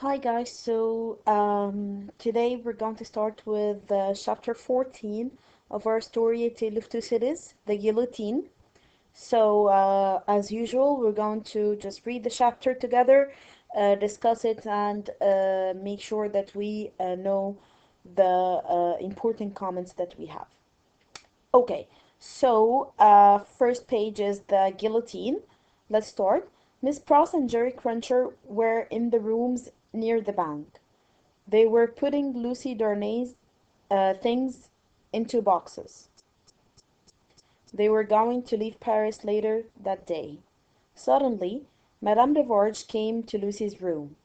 Hi guys, today we're going to start with chapter 14 of our story A Tale of Two Cities, The Guillotine. As usual, we're going to just read the chapter together, discuss it, and make sure that we know the important comments that we have. Okay, first page is The Guillotine. Let's start. Miss Pross and Jerry Cruncher were in the rooms near the bank. They were putting Lucy Darnay's things into boxes. They were going to leave Paris later that day. Suddenly, Madame Defarge came to Lucy's room.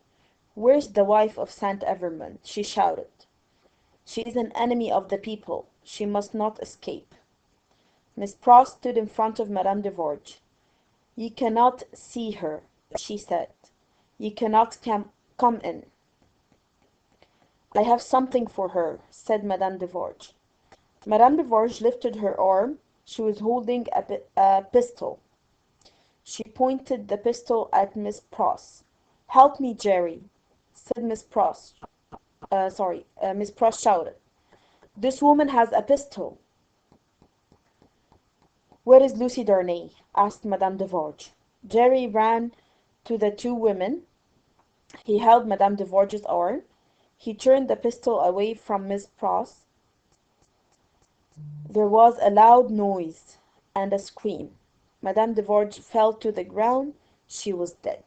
"Where's the wife of Saint Evremond?" she shouted. "She is an enemy of the people. She must not escape." Miss Pross stood in front of Madame Defarge. "You cannot see her," she said. "You cannot come in." "I have something for her," said Madame Defarge. Madame Defarge lifted her arm. She was holding a pistol. She pointed the pistol at Miss Pross. "Help me, Jerry," said Miss Pross. Miss Pross shouted. "This woman has a pistol." "Where is Lucy Darnay?" asked Madame Defarge. Jerry ran to the two women. He held Madame Defarge's arm. He turned the pistol away from Miss Pross. There was a loud noise and a scream. Madame Defarge fell to the ground. She was dead.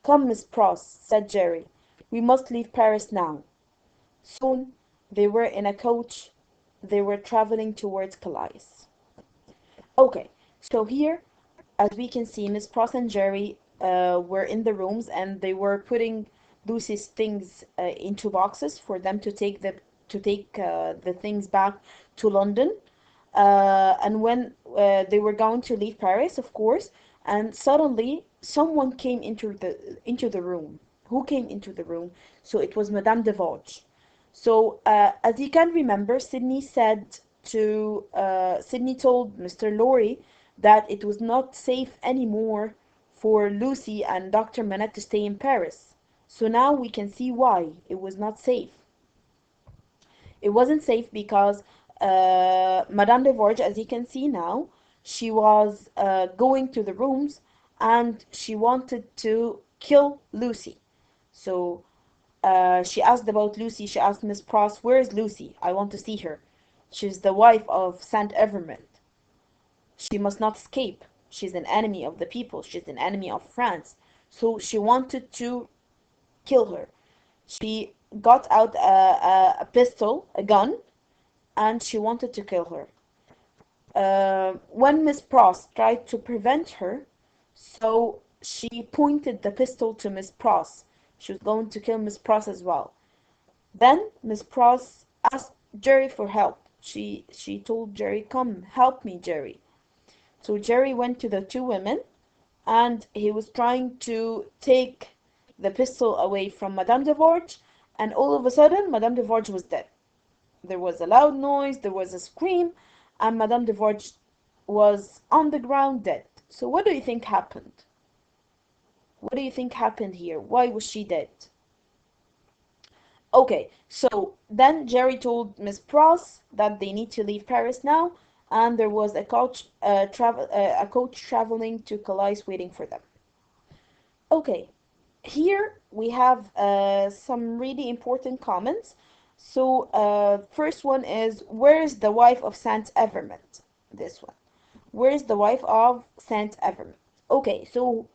"Come, Miss Pross," said Jerry. "We must leave Paris now." Soon they were in a coach. They were traveling towards Calais. Okay, so here, as we can see, Miss Pross and Jerry were in the rooms and they were putting Lucy's things into boxes for them to take the things back to London. And when they were going to leave Paris, of course, and suddenly someone came into the room. Who came into the room? So it was Madame Defarge. So as you can remember, Sydney told Mr. Lorry that it was not safe anymore for Lucy and Dr. Manette to stay in Paris. So now we can see why it was not safe. It wasn't safe because Madame Defarge, as you can see now, she was going to the rooms and she wanted to kill Lucy. So she asked about Lucy. She asked Miss Pross, "Where is Lucy? I want to see her. She's the wife of Saint Evremond. She must not escape. She's an enemy of the people. She's an enemy of France." So she wanted to kill her. She got out a pistol, a gun, and she wanted to kill her. When Miss Pross tried to prevent her, so she pointed the pistol to Miss Pross. She was going to kill Miss Pross as well. Then Miss Pross asked Jerry for help. She told Jerry, "Come, help me, Jerry." So Jerry went to the two women and he was trying to take the pistol away from Madame Defarge, and all of a sudden Madame Defarge was dead. There was a loud noise, there was a scream, and Madame Defarge was on the ground dead. So what do you think happened? What do you think happened here? Why was she dead? Okay, so then Jerry told Miss Pross that they need to leave Paris now, and there was a coach traveling to Calais waiting for them. Okay, here we have some really important comments. First one is, "Where is the wife of Saint Evremond?" This one. "Where is the wife of Saint Evremond?" Okay, so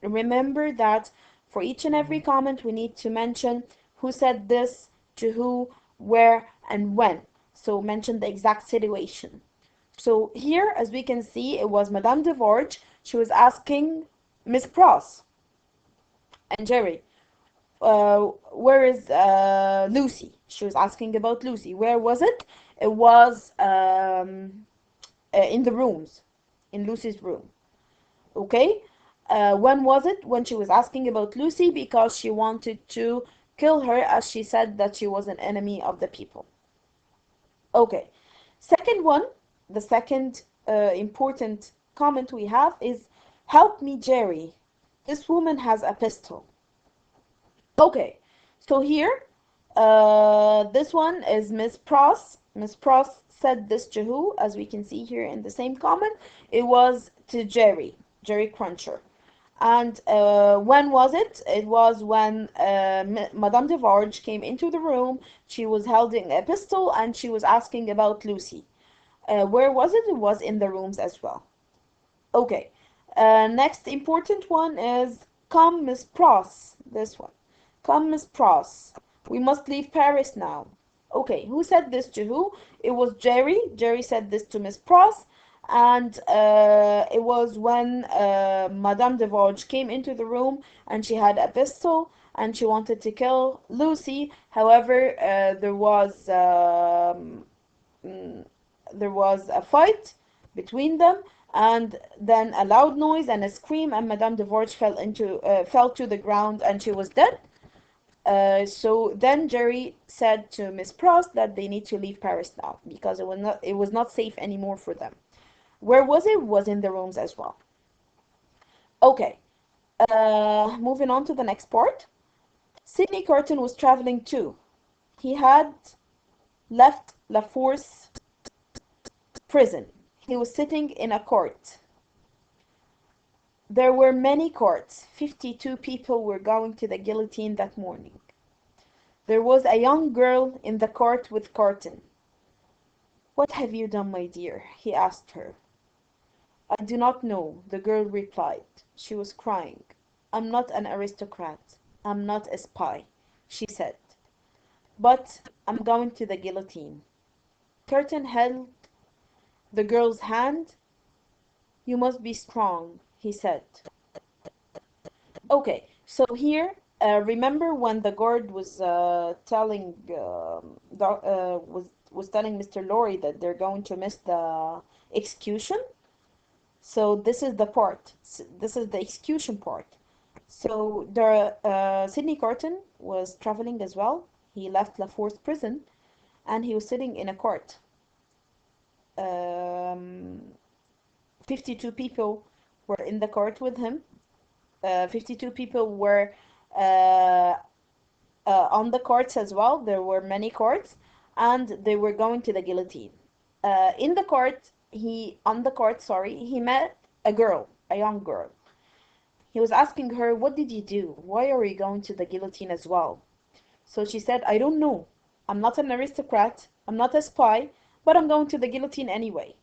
remember that for each and every comment we need to mention who said this, to who, where, and when. So mention the exact situation. So here, as we can see, it was Madame Defarge. She was asking Miss Pross and Jerry, where is Lucy? She was asking about Lucy. Where was it? It was in the rooms, in Lucy's room. Okay? When was it? When she was asking about Lucy because she wanted to kill her, as she said that she was an enemy of the people. Okay. Second one, the second important comment we have is, "Help me, Jerry. This woman has a pistol." Okay, so here, this one is Miss Pross. Miss Pross said this to who? As we can see here in the same comment, it was to Jerry, Jerry Cruncher. And when was it? It was when Madame Devarge came into the room. She was holding a pistol and she was asking about Lucy. Where was it? It was in the rooms as well. Okay. Next important one is come, Miss Pross. This one. Come, Miss Pross. We must leave Paris now. Okay, who said this to who? It was Jerry. Jerry said this to Miss Pross. And it was when Madame Devarge came into the room and she had a pistol and she wanted to kill Lucy. However, mm, there was a fight between them, and then a loud noise and a scream, and Madame Devarge fell to the ground, and she was dead. So then Jerry said to Miss Prost that they need to leave Paris now because it was not safe anymore for them. Where was it? Was in the rooms as well. Okay. Moving on to the next part. Sidney Carton was traveling too. He had left La Force prison. He was sitting in a court. There were many courts. 52 people were going to the guillotine that morning. There was a young girl in the court with Carton. What have you done, my dear? He asked her. I do not know, the girl replied. She was crying. I'm not an aristocrat. I'm not a spy, she said. But I'm going to the guillotine. Carton held the girl's hand. You must be strong, he said. Okay, so here, remember when the guard was telling Mr. Lorry that they're going to miss the execution? So this is the part. This is the execution part. So the Sidney Carton was traveling as well. He left La Force prison, and he was sitting in a court. 52 people were in the court with him. 52 people were uh, on the courts as well. There were many courts, and they were going to the guillotine. On the court, sorry, he met a girl, a young girl. He was asking her, "What did you do? Why are you going to the guillotine as well?" So she said, "I don't know. I'm not an aristocrat. I'm not a spy, but I'm going to the guillotine anyway."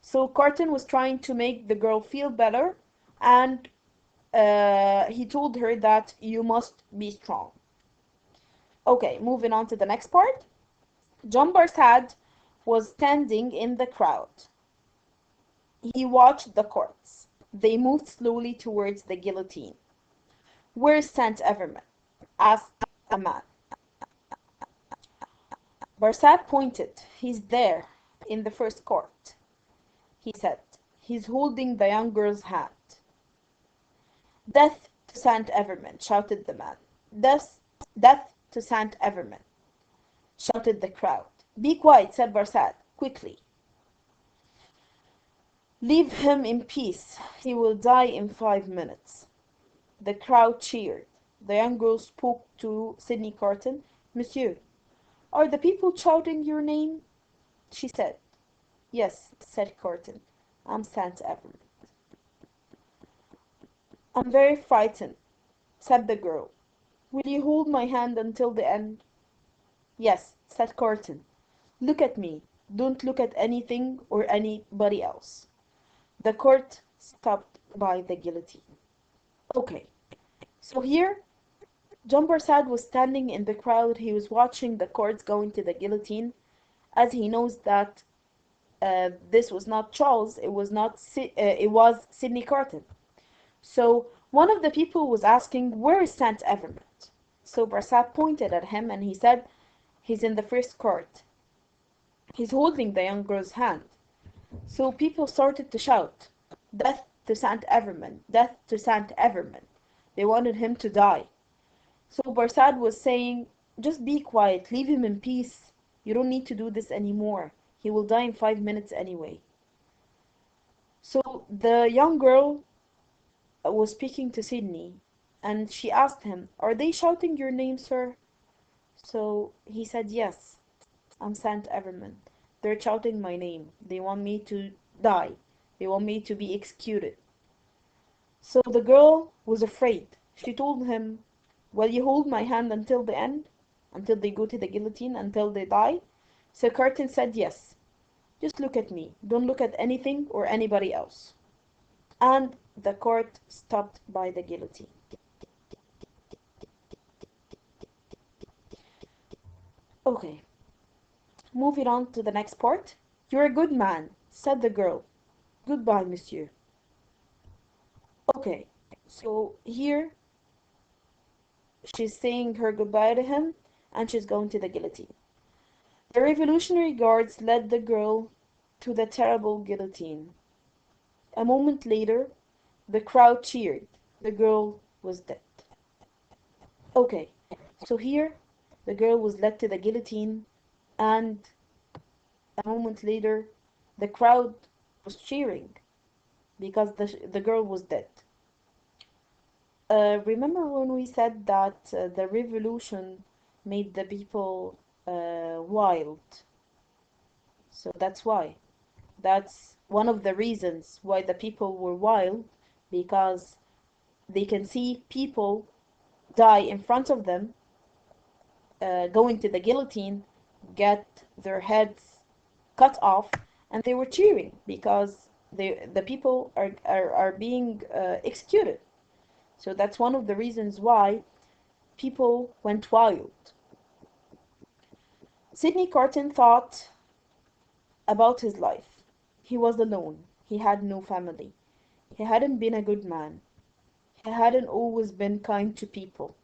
So Carton was trying to make the girl feel better, and he told her that you must be strong. Okay, moving on to the next part. John Barsad was standing in the crowd. He watched the corpse. They moved slowly towards the guillotine. Where's Saint Everman? Asked a man. Barsad pointed. He's there, in the first court, he said. He's holding the young girl's hand. Death to Saint Everman, shouted the man. Death to Saint Everman, shouted the crowd. Be quiet, said Barsad, quickly. Leave him in peace. He will die in 5 minutes. The crowd cheered. The young girl spoke to Sidney Carton. Monsieur, are the people shouting your name? She said. Yes, said Carton. I'm Saint Everman. I'm very frightened, said the girl. Will you hold my hand until the end? Yes, said Carton. Look at me. Don't look at anything or anybody else. The court stopped by the guillotine. Okay, so here, John Barsad was standing in the crowd. He was watching the cords going to the guillotine, as he knows that this was not Charles. It was not. It was Sidney Carton. So one of the people was asking, "Where is Saint Everman?" So Barsad pointed at him and he said, "He's in the first court. He's holding the young girl's hand." So people started to shout, "Death to Saint Everman! Death to Saint Everman!" They wanted him to die. So Barsad was saying, "Just be quiet, leave him in peace. You don't need to do this anymore. He will die in 5 minutes anyway." So the young girl was speaking to Sydney. And she asked him, "Are they shouting your name, sir?" So he said, "Yes, I'm Saint Everman. They're shouting my name. They want me to die. They want me to be executed." So the girl was afraid. She told him, "Will you hold my hand until the end? Until they go to the guillotine, until they die?" So Carton said, "Yes. Just look at me. Don't look at anything or anybody else." And the court stopped by the guillotine. Okay, moving on to the next part. "You're a good man," said the girl. "Goodbye, monsieur." Okay, so here she's saying her goodbye to him and she's going to the guillotine. The Revolutionary Guards led the girl to the terrible guillotine. A moment later, the crowd cheered. The girl was dead. Okay, so here the girl was led to the guillotine, and a moment later, the crowd was cheering because the girl was dead. Remember when we said that the revolution made the people wild? So that's why. That's one of the reasons why the people were wild, because they can see people die in front of them, going to the guillotine, get their heads cut off, and they were cheering because the people are being executed. So that's one of the reasons why people went wild. Sidney Carton thought about his life. He was alone. He had no family. He hadn't been a good man. He hadn't always been kind to people.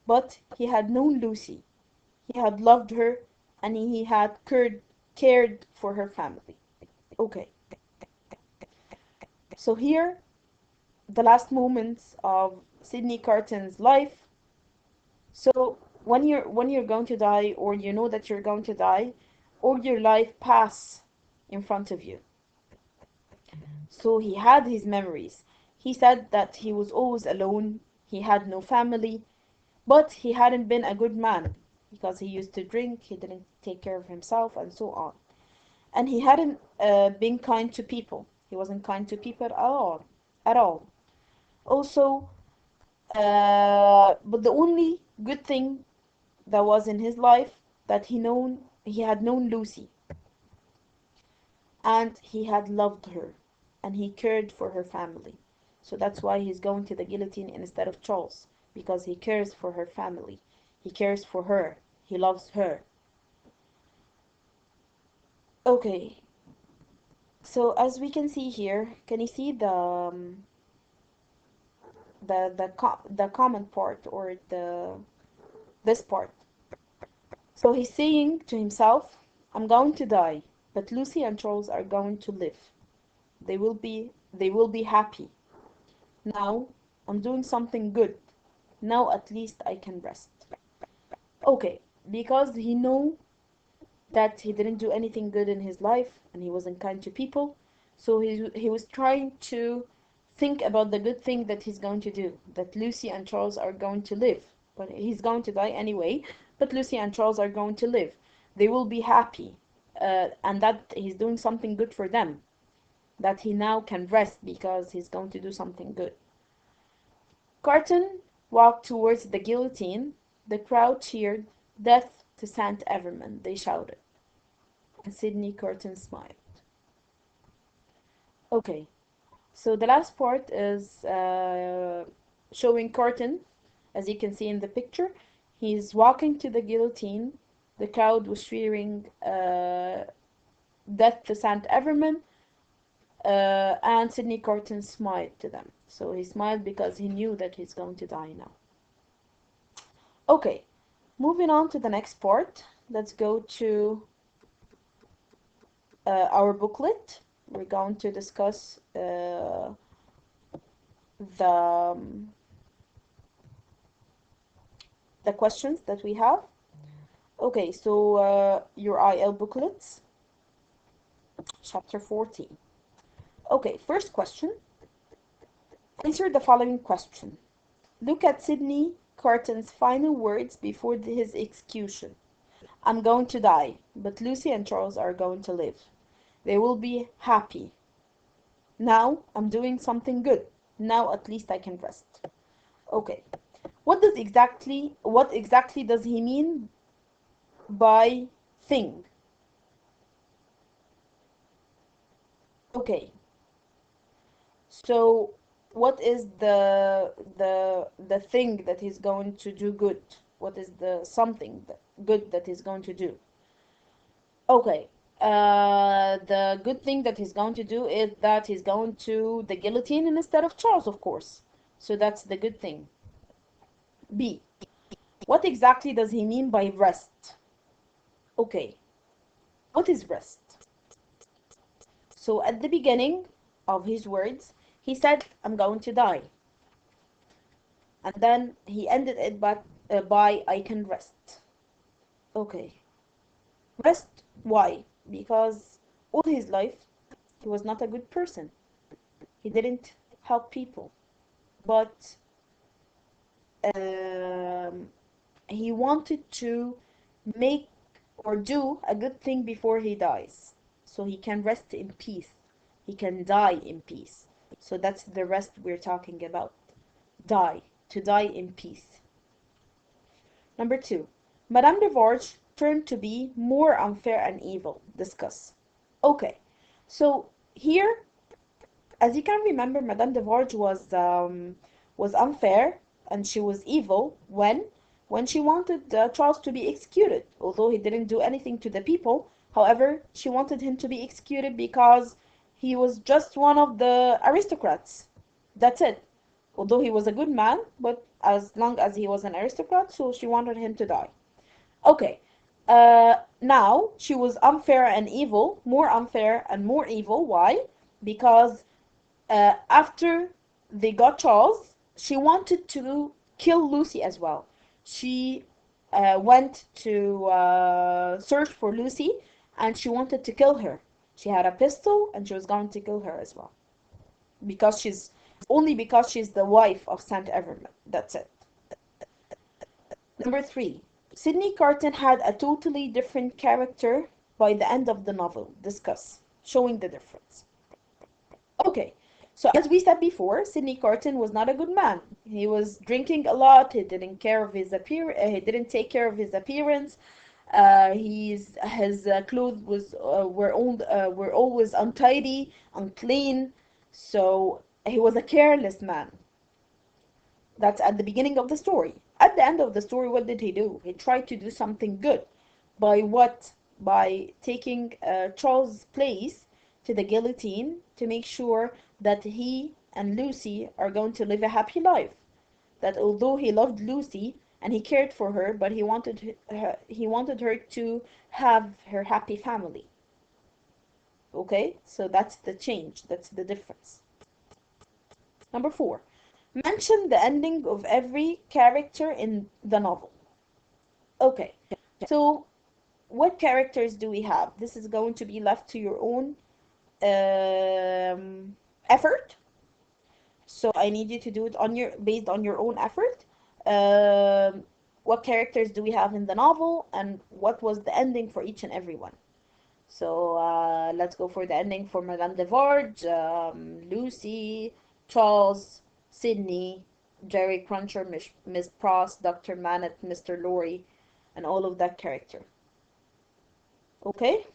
But he had known Lucy. He had loved her, and he had cared for her family. Okay, so here, the last moments of Sidney Carton's life. So when you're going to die, or you know that you're going to die, all your life pass in front of you. So he had his memories. He said that he was always alone, he had no family, but he hadn't been a good man because he used to drink, he didn't take care of himself, and so on. And he hadn't been kind to people. He wasn't kind to people at all, at all. Also, but the only good thing that was in his life, that he had known Lucy, and he had loved her, and he cared for her family. So that's why he's going to the guillotine instead of Charles, because he cares for her family. He cares for her. He loves her. Okay, so as we can see here, can you see the comment part, or the this part? So he's saying to himself, "I'm going to die, but Lucy and Charles are going to live. They will be happy. Now I'm doing something good. Now at least I can rest." Okay, because he knew that he didn't do anything good in his life and he wasn't kind to people, so he was trying to think about the good thing that he's going to do, that Lucy and Charles are going to live. But he's going to die anyway, but Lucy and Charles are going to live. They will be happy, and that he's doing something good for them, that he now can rest because he's going to do something good. Carton walked towards the guillotine. The crowd cheered. "Death to Saint Everman," they shouted. And Sidney Carton smiled. Okay, so the last part is showing Carton, as you can see in the picture. He's walking to the guillotine. The crowd was cheering "Death to Saint Everman," and Sidney Carton smiled to them. So he smiled because he knew that he's going to die now. Okay, moving on to the next part. Let's go to our booklet. We're going to discuss the um, the questions that we have. Okay, so your IL booklets, chapter 14. Okay, first question. Answer the following question. Look at Sydney Carton's final words before his execution. I'm going to die, but Lucy and Charles are going to live. They will be happy. Now I'm doing something good. Now at least I can rest. Okay. What exactly does he mean by thing? Okay. So what is the thing that he's going to do good? What is the something good that he's going to do? Okay. The good thing that he's going to do is that he's going to the guillotine instead of Charles, of course. So that's the good thing. B. What exactly does he mean by rest? Okay. What is rest? So at the beginning of his words, he said, I'm going to die. And then he ended it by I can rest. Okay. Rest, why? Because all his life he was not a good person. He didn't help people. But um, he wanted to make or do a good thing before he dies. So he can rest in peace. He can die in peace. So that's the rest we're talking about. Die. To die in peace. Number 2. Madame Devarge turned to be more unfair and evil. Discuss. Okay. So here, as you can remember, Madame Devarge was unfair and she was evil when she wanted Charles to be executed, although he didn't do anything to the people. However, she wanted him to be executed because he was just one of the aristocrats. That's it. Although he was a good man, but as long as he was an aristocrat, so she wanted him to die. Okay. Now she was unfair and evil, more unfair and more evil. Why? Because after they got Charles, she wanted to kill Lucy as well. She went to search for Lucy and she wanted to kill her. She had a pistol and she was going to kill her as well. Because she's the wife of Saint Everman. That's it. Number 3. Sydney Carton had a totally different character by the end of the novel. Discuss. Showing the difference. Okay, so as we said before, Sydney Carton was not a good man. He was drinking a lot. He didn't care of his appear. He didn't take care of his appearance. His clothes were always untidy, unclean. So he was a careless man. That's at the beginning of the story. At the end of the story, what did he do? He tried to do something good. By what? By taking Charles' place to the guillotine to make sure that he and Lucy are going to live a happy life. That although he loved Lucy and he cared for her, but he wanted her to have her happy family. Okay? So that's the change. That's the difference. Number 4. Mention the ending of every character in the novel. Okay. So what characters do we have? This is going to be left to your own effort. So I need you to do it based on your own effort. What characters do we have in the novel, and what was the ending for each and every one? So let's go for the ending for Madame Devarge, Lucy, Charles, Sydney, Jerry Cruncher, Miss Pross, Dr. Manette, Mr. Lorry, and all of that character. Okay?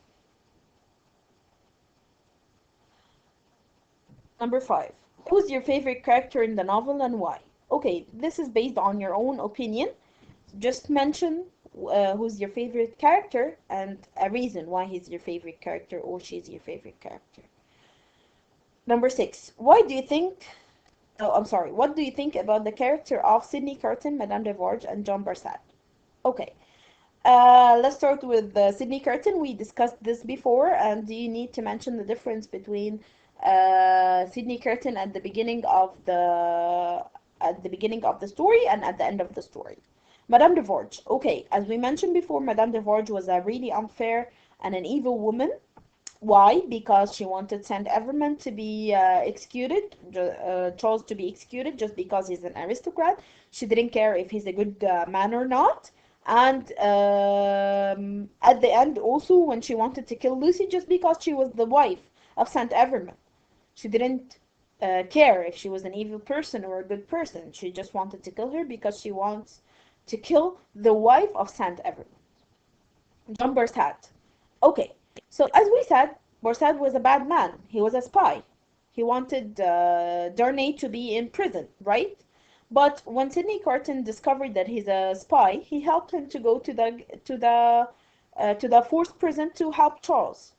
Number 5. Who's your favorite character in the novel and why? Okay, this is based on your own opinion. Just mention who's your favorite character and a reason why he's your favorite character or she's your favorite character. Number 6. What do you think about the character of Sydney Carton, Madame Devarge, and John Barsad? Okay. Let's start with Sydney Carton. We discussed this before, and you need to mention the difference between Sydney Carton at the beginning of the story and at the end of the story. Madame Devarge. Okay, as we mentioned before, Madame Devarge was a really unfair and an evil woman. Why? Because she wanted Saint Everman to be executed, Charles to be executed, just because he's an aristocrat. She didn't care if he's a good man or not. And at the end, also, when she wanted to kill Lucy just because she was the wife of Saint Everman, she didn't care if she was an evil person or a good person. She just wanted to kill her because she wants to kill the wife of Saint Everman. John Bursat. Okay, so as we said, Bursat was a bad man. He was a spy. He wanted Darnay to be in prison, right? But when Sidney Carton discovered that he's a spy, he helped him to go to the forced prison to help Charles.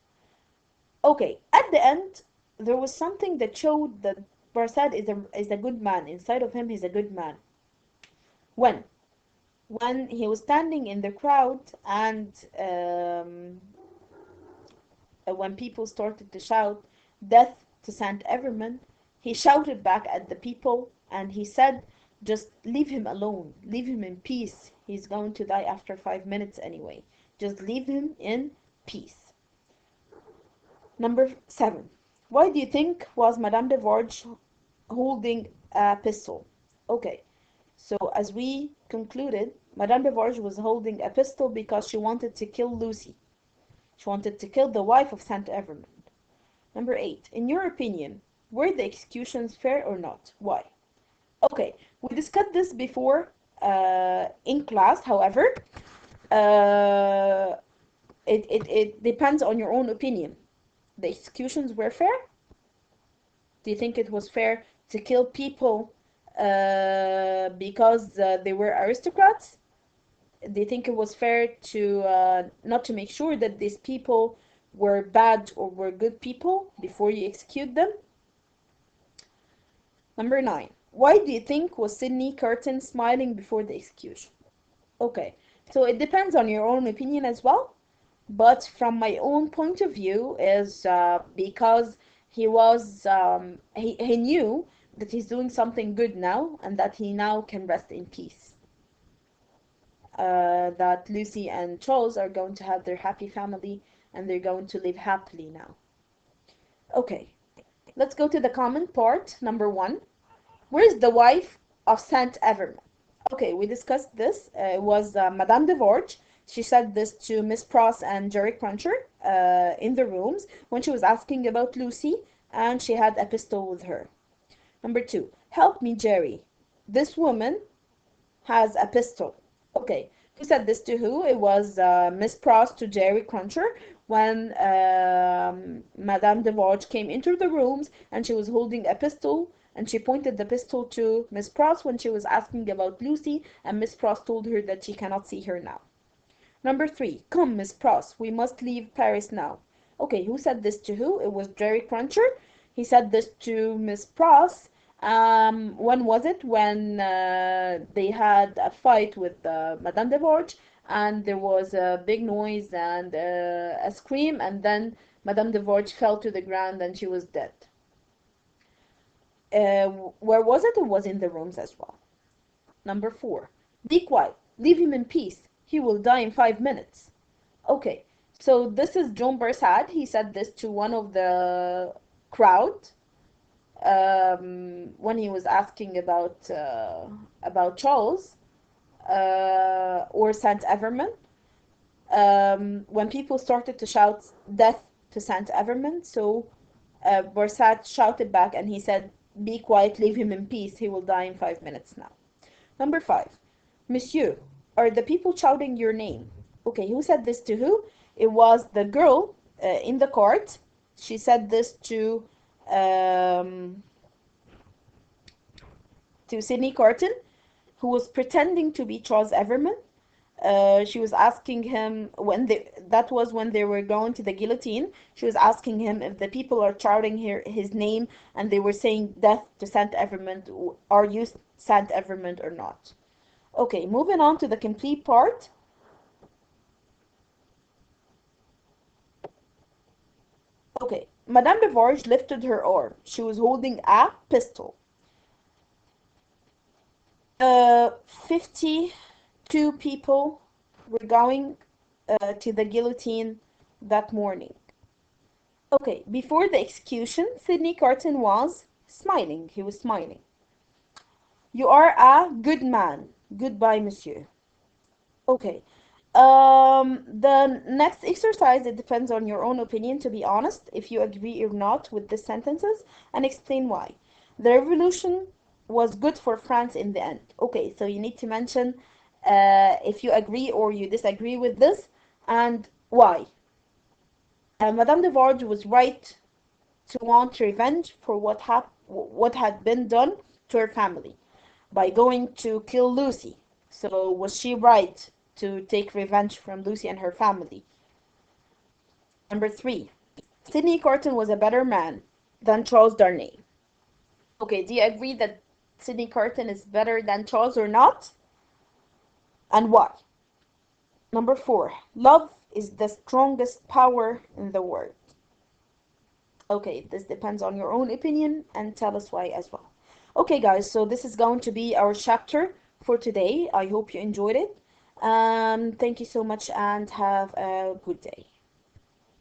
Okay, at the end, there was something that showed that Bursat is a good man. Inside of him, he's a good man. When? When he was standing in the crowd and when people started to shout death to Saint Everman, he shouted back at the people and he said, just leave him alone, leave him in peace. He's going to die after 5 minutes anyway. Just leave him in peace. Number 7. Why do you think was Madame de Varge holding a pistol? Okay, so as we concluded, Madame de Varge was holding a pistol because she wanted to kill Lucy. She wanted to kill the wife of Saint Everman. Number 8. In your opinion, were the executions fair or not? Why? Okay, we discussed this before in class. However, it depends on your own opinion. The executions were fair? Do you think it was fair to kill people because they were aristocrats? Do you think it was fair to not to make sure that these people were bad or were good people before you execute them? Number 9. Why do you think was Sidney Carton smiling before the execution? Okay, so it depends on your own opinion as well. But from my own point of view is because he knew that he's doing something good now and that he now can rest in peace. That Lucy and Charles are going to have their happy family and they're going to live happily now. Okay, let's go to the comment part. Number 1. Where's the wife of Saint Everman? Okay, we discussed this. It was Madame de Varge. She said this to Miss Pross and Jerry Cruncher in the rooms when she was asking about Lucy, and she had a pistol with her. Number 2. Help me, Jerry. This woman has a pistol. Okay, who said this to who? It was Miss Pross to Jerry Cruncher when Madame de Varge came into the rooms and she was holding a pistol and she pointed the pistol to Miss Pross when she was asking about Lucy, and Miss Pross told her that she cannot see her now. Number 3. Come, Miss Pross, we must leave Paris now. Okay, who said this to who? It was Jerry Cruncher. He said this to Miss Pross. When was it? When they had a fight with Madame de Varge, and there was a big noise and a scream, and then Madame de Varge fell to the ground and she was dead. Where was it? It was in the rooms as well. Number 4. Be quiet. Leave him in peace. He will die in 5 minutes. Okay, so this is John Bursat. He said this to one of the crowd when he was asking about Charles or Saint Everman. When people started to shout death to Saint Everman, so Bursat shouted back and he said, be quiet, leave him in peace, he will die in 5 minutes now. Number 5. Monsieur, are the people shouting your name? Okay, who said this to who? It was the girl in the cart. She said this to Sidney Carton, who was pretending to be Charles Everman. She was asking him that was when they were going to the guillotine. She was asking him if the people are shouting his name and they were saying death to Saint Everman, are you Saint Everman or not? Okay, moving on to the complete part. Okay, Madame de Varge lifted her arm. She was holding a pistol. 52 people were going to the guillotine that morning. Okay, before the execution, Sidney Carton was smiling. He was smiling. You are a good man. Goodbye, monsieur. Okay. The next exercise, it depends on your own opinion, to be honest, if you agree or not with the sentences, and explain why. The revolution was good for France in the end. Okay, so you need to mention if you agree or you disagree with this and why. Madame de Varge was right to want revenge for what had been done to her family by going to kill Lucy. So was she right to take revenge from Lucy and her family? Number three, Sidney Carton was a better man than Charles Darnay. Okay, do you agree that Sidney Carton is better than Charles or not? And why? Number four, love is the strongest power in the world. Okay, this depends on your own opinion and tell us why as well. Okay, guys, so this is going to be our chapter for today. I hope you enjoyed it. Thank you so much and have a good day.